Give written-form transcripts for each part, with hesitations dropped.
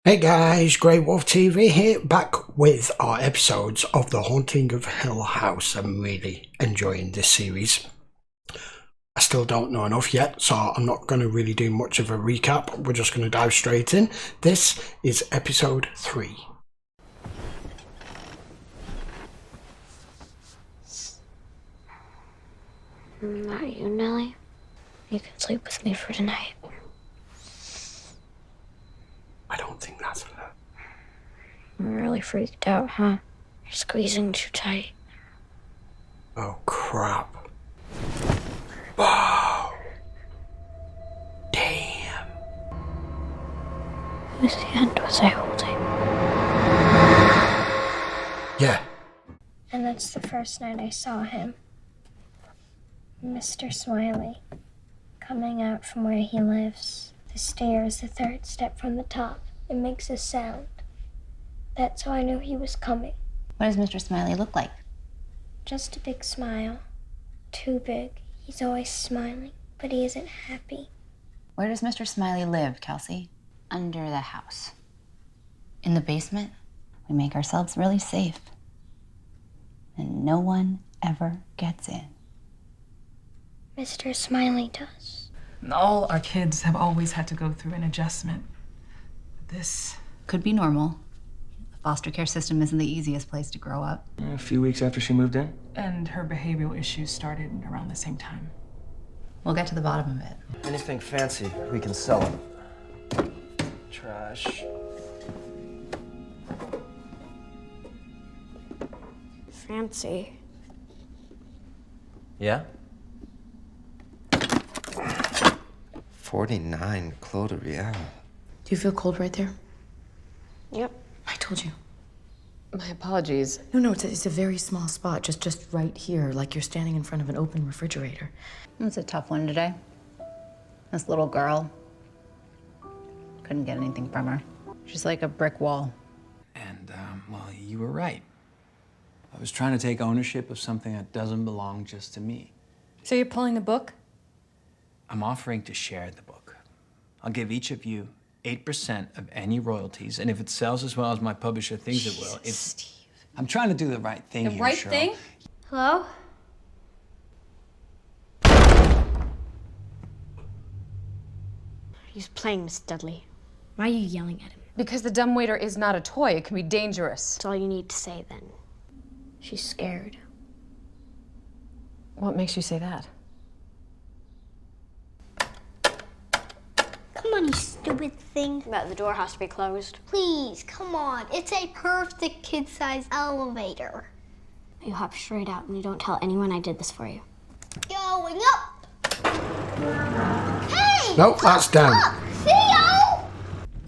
Hey guys, GreyWolf TV here, back with our episodes of The Haunting of Hill House. I'm really enjoying this series. I still don't know enough yet, so I'm not going to really do much of a recap. We're just going to dive straight in. This is episode 3. Not you, Nellie. You can sleep with me for tonight. I don't think that's her. I'm really freaked out, huh? You're squeezing too tight. Oh crap. Wow. Damn. Whose hand was I holding? Yeah. And that's the first night I saw him. Mr. Smiley, coming out from where he lives. The stairs, the third step from the top. It makes a sound. That's how I knew he was coming. What does Mr. Smiley look like? Just a big smile. Too big. He's always smiling, but he isn't happy. Where does Mr. Smiley live, Kelsey? Under the house. In the basement? We make ourselves really safe. And no one ever gets in. Mr. Smiley does. All our kids have always had to go through an adjustment. This Could be normal. The foster care system isn't the easiest place to grow up. A few weeks after she moved in. and her behavioral issues started around the same time. We'll get to the bottom of it. Anything fancy, we can sell it. Trash. Fancy. Yeah? 49 Clos de Riel. Do you feel cold right there? Yep. I told you. My apologies. No, it's a very small spot, just right here, like you're standing in front of an open refrigerator. It was a tough one today. This little girl. Couldn't get anything from her. She's like a brick wall. And, well, you were right. I was trying to take ownership of something that doesn't belong just to me. So you're pulling the book? I'm offering to share the book. I'll give each of you 8% of any royalties, and if it sells as well as my publisher thinks it will, it's... Steve. I'm trying to do the right thing The here, right Cheryl. thing? Hello? He's playing, Miss Dudley. Why are you yelling at him? Because the dumbwaiter is not a toy. It can be dangerous. That's all you need to say, then. She's scared. What makes you say that? Come on, you stupid thing. But the door has to be closed. Please, come on. It's a perfect kid-sized elevator. You hop straight out and you don't tell anyone I did this for you. Going up. Hey! Nope, that's down. Look, Theo!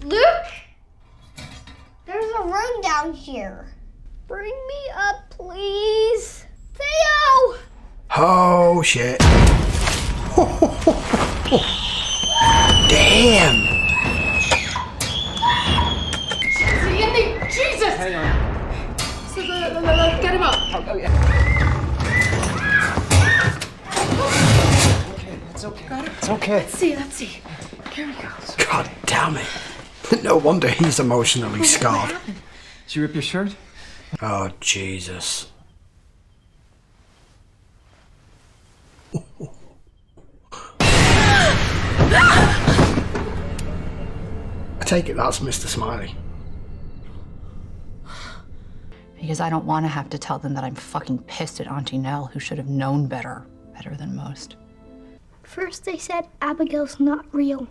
Luke? There's a room down here. Bring me up, please. Theo! Oh shit. Damn. Jesus! Hang on. Get him up. Oh, yeah. Okay, it's okay. Got it? It's okay. Let's see. Here we go. God damn it. No wonder he's emotionally scarred. Did you rip your shirt? Oh, Jesus. I take it that's Mr. Smiley. Because I don't want to have to tell them that I'm fucking pissed at Auntie Nell, who should have known better than most. First they said Abigail's not real.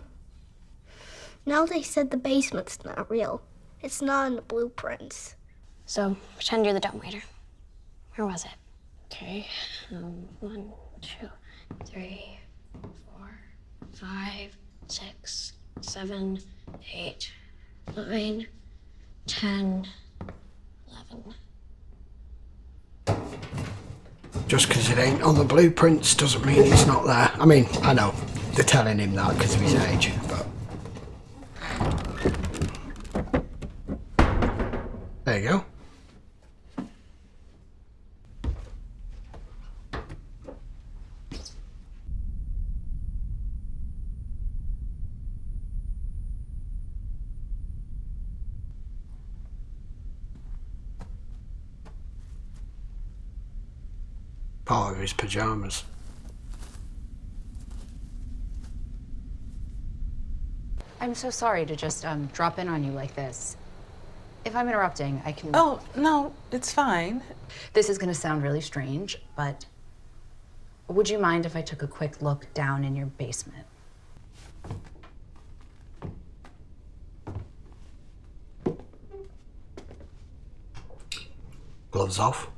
Now they said the basement's not real. It's not in the blueprints. So, pretend you're the dumbwaiter. Where was it? Okay. 1, 2, 3, 4, 5, 6, 7, 8, 9, 10, 11. Just because it ain't on the blueprints doesn't mean it's not there. I mean, I know they're telling him that because of his age, but... There you go. part of his pajamas. I'm so sorry to just drop in on you like this. If I'm interrupting, I can... Oh, no, it's fine. This is gonna sound really strange, but would you mind if I took a quick look down in your basement? Gloves off.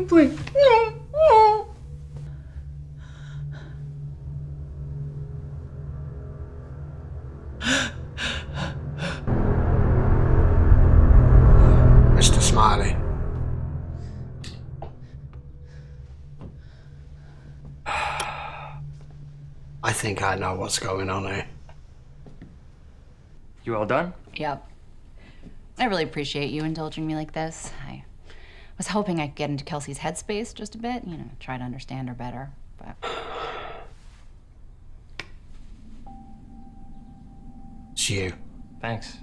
Please, no. Mr. Smiley. I think I know what's going on here. You all done? Yep. I really appreciate you indulging me like this. I was hoping I could get into Kelsey's headspace just a bit, you know, try to understand her better, but... It's you. Thanks.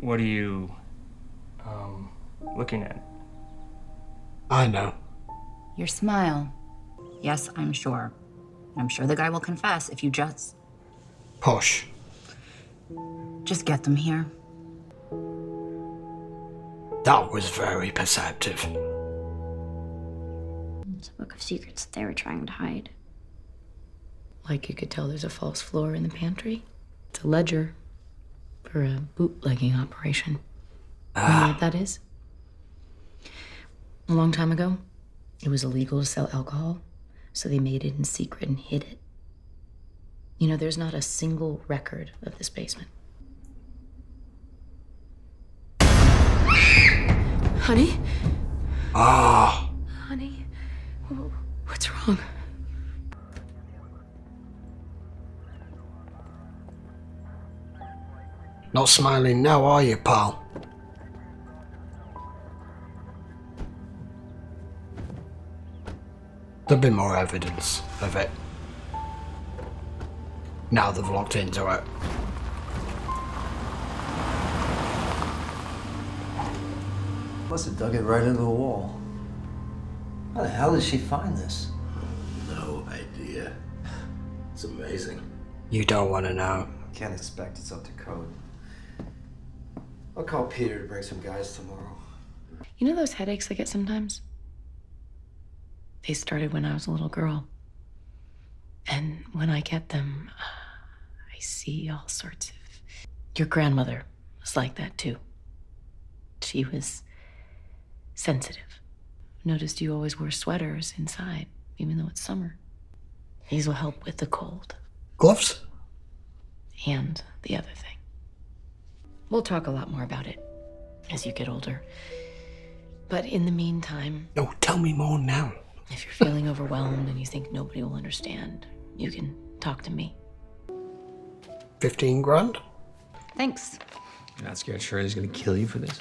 What are you, looking at? I know. Your smile. Yes, I'm sure. I'm sure the guy will confess if you just Push. get them here. That was very perceptive. It's a book of secrets that they were trying to hide. Like you could tell there's a false floor in the pantry. It's a ledger for a bootlegging operation. You know what that is? A long time ago, it was illegal to sell alcohol, so they made it in secret and hid it. You know, there's not a single record of this basement. Honey? Ah. Honey? What's wrong? Not smiling now, are you, pal? There'll be more evidence of it. Now they've looked into it. Must have dug it right into the wall. How the hell did she find this? No idea. It's amazing. You don't want to know. Can't expect it's up to code. I'll call Peter to bring some guys tomorrow. You know those headaches I get sometimes? They started when I was a little girl. And when I get them, I see all sorts of... Your grandmother was like that too. She was sensitive. Noticed you always wear sweaters inside, even though it's summer. These will help with the cold. Gloves? And the other thing. We'll talk a lot more about it as you get older. But in the meantime... No, tell me more now. If you're feeling overwhelmed and you think nobody will understand, you can talk to me. 15 grand? Thanks. You're not scared Shirley's gonna kill you for this?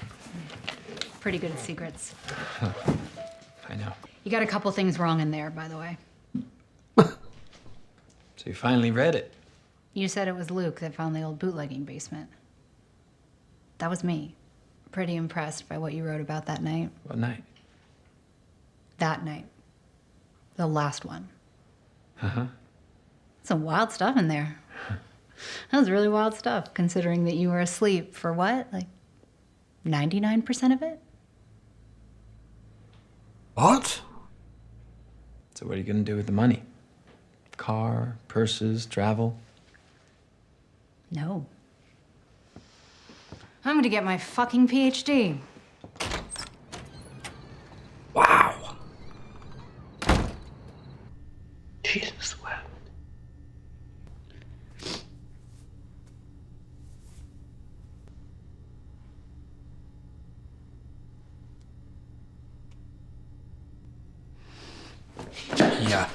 Pretty good at secrets. I know. You got a couple things wrong in there, by the way. So you finally read it. You said it was Luke that found the old bootlegging basement. That was me. Pretty impressed by what you wrote about that night. What night? That night. The last one. Uh-huh. Some wild stuff in there. That was really wild stuff, considering that you were asleep for what? Like 99% of it? What? So what are you gonna do with the money? Car, purses, travel? No. I'm gonna get my fucking PhD. Wow. Jesus wept. Yeah.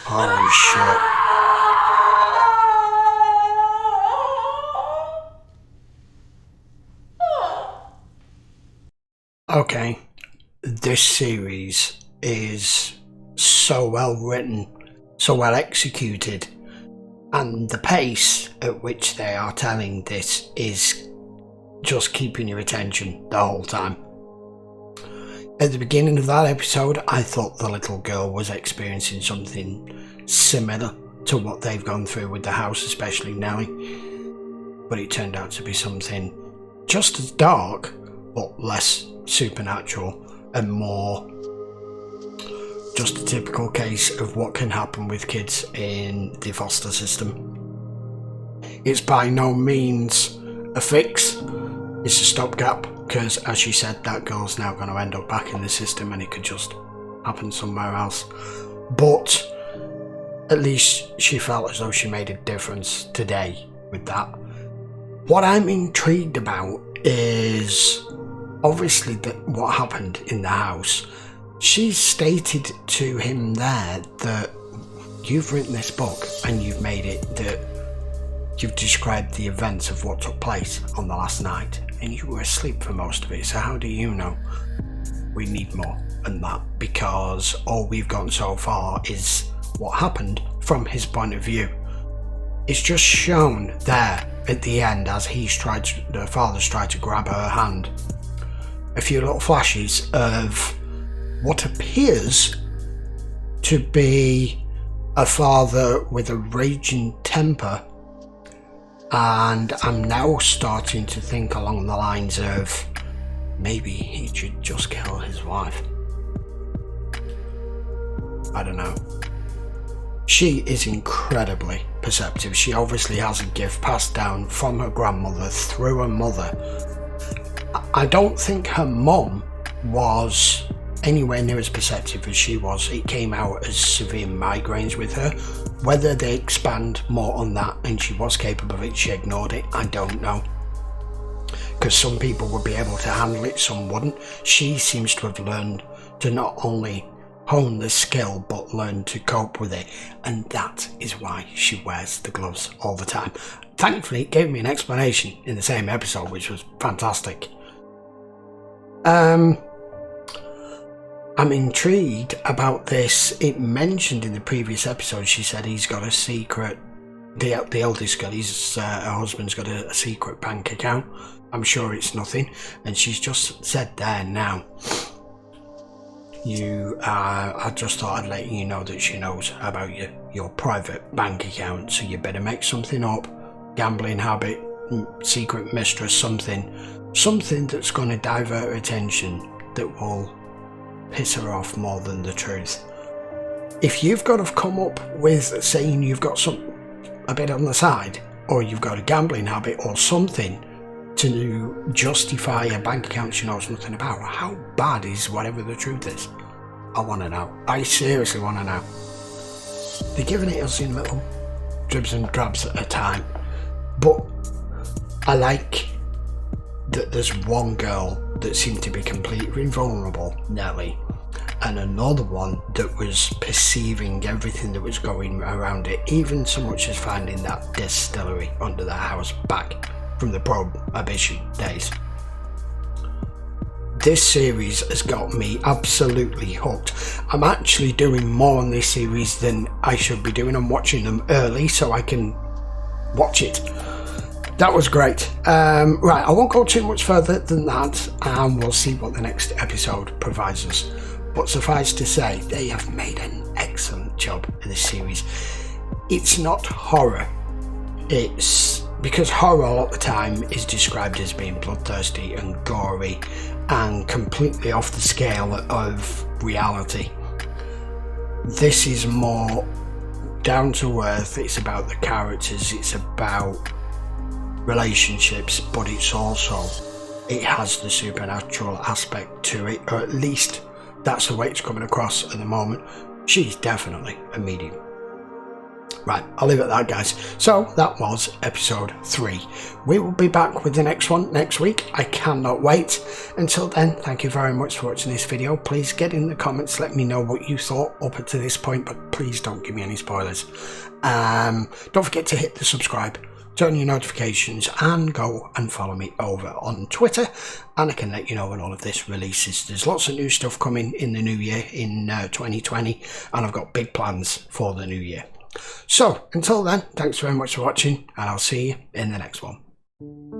Holy shit. Okay, this series is so well written, so well executed, and the pace at which they are telling this is just keeping your attention the whole time. At the beginning of that episode, I thought the little girl was experiencing something similar to what they've gone through with the house, especially Nellie, but it turned out to be something just as dark but less supernatural and more just a typical case of what can happen with kids in the foster system. It's by no means a fix, it's a stopgap, because as she said, that girl's now going to end up back in the system and it could just happen somewhere else. But at least she felt as though she made a difference today with that. What I'm intrigued about is obviously that what happened in the house. She stated to him there that you've written this book and you've made it that you've described the events of what took place on the last night, and you were asleep for most of it, so how do you know? We need more than that, because all we've gotten so far is what happened from his point of view. It's just shown there at the end as the father's tried to grab her hand. A few little flashes of what appears to be a father with a raging temper, and I'm now starting to think along the lines of maybe he should just kill his wife. I don't know. She is incredibly perceptive. She obviously has a gift passed down from her grandmother through her mother. I don't think her mum was anywhere near as perceptive as she was. It came out as severe migraines with her. Whether they expand more on that and she was capable of it, she ignored it, I don't know. Because some people would be able to handle it, some wouldn't. She seems to have learned to not only hone the skill but learn to cope with it, and that is why she wears the gloves all the time. Thankfully it gave me an explanation in the same episode, which was fantastic. I'm intrigued about this. It mentioned in the previous episode, she said he's got a secret, the eldest girl, her husband's got a secret bank account. I'm sure it's nothing, and she's just said there now, I just thought I'd let you know that she knows about your private bank account, so you better make something up, gambling habit, secret mistress, something that's going to divert her attention, that will piss her off more than the truth. If you've got to come up with saying you've got a bit on the side, or you've got a gambling habit or something to justify a bank account she knows nothing about, how bad is whatever the truth is? I want to know. I seriously want to know. They're giving it us in little dribs and drabs at a time, but I like that there's one girl that seemed to be completely invulnerable, Nellie, and another one that was perceiving everything that was going around it, even so much as finding that distillery under the house back from the Prohibition days. This series has got me absolutely hooked. I'm actually doing more on this series than I should be doing. I'm watching them early so I can watch it. That was great. Right, I won't go too much further than that, and we'll see what the next episode provides us. But suffice to say, they have made an excellent job in this series. It's not horror. It's because horror all the time is described as being bloodthirsty and gory and completely off the scale of reality. This is more down to earth. It's about the characters, it's about relationships, but it has the supernatural aspect to it, or at least that's the way it's coming across at the moment. She's definitely a medium. Right, I'll leave it at that, guys. So that was episode 3. We will be back with the next one next week. I cannot wait. Until then, thank you very much for watching this video. Please get in the comments, let me know what you thought up to this point, but please don't give me any spoilers. Don't forget to hit the subscribe turn on your notifications and go and follow me over on Twitter, and I can let you know when all of this releases. There's lots of new stuff coming in the new year in 2020, and I've got big plans for the new year. So until then, thanks very much for watching, and I'll see you in the next one.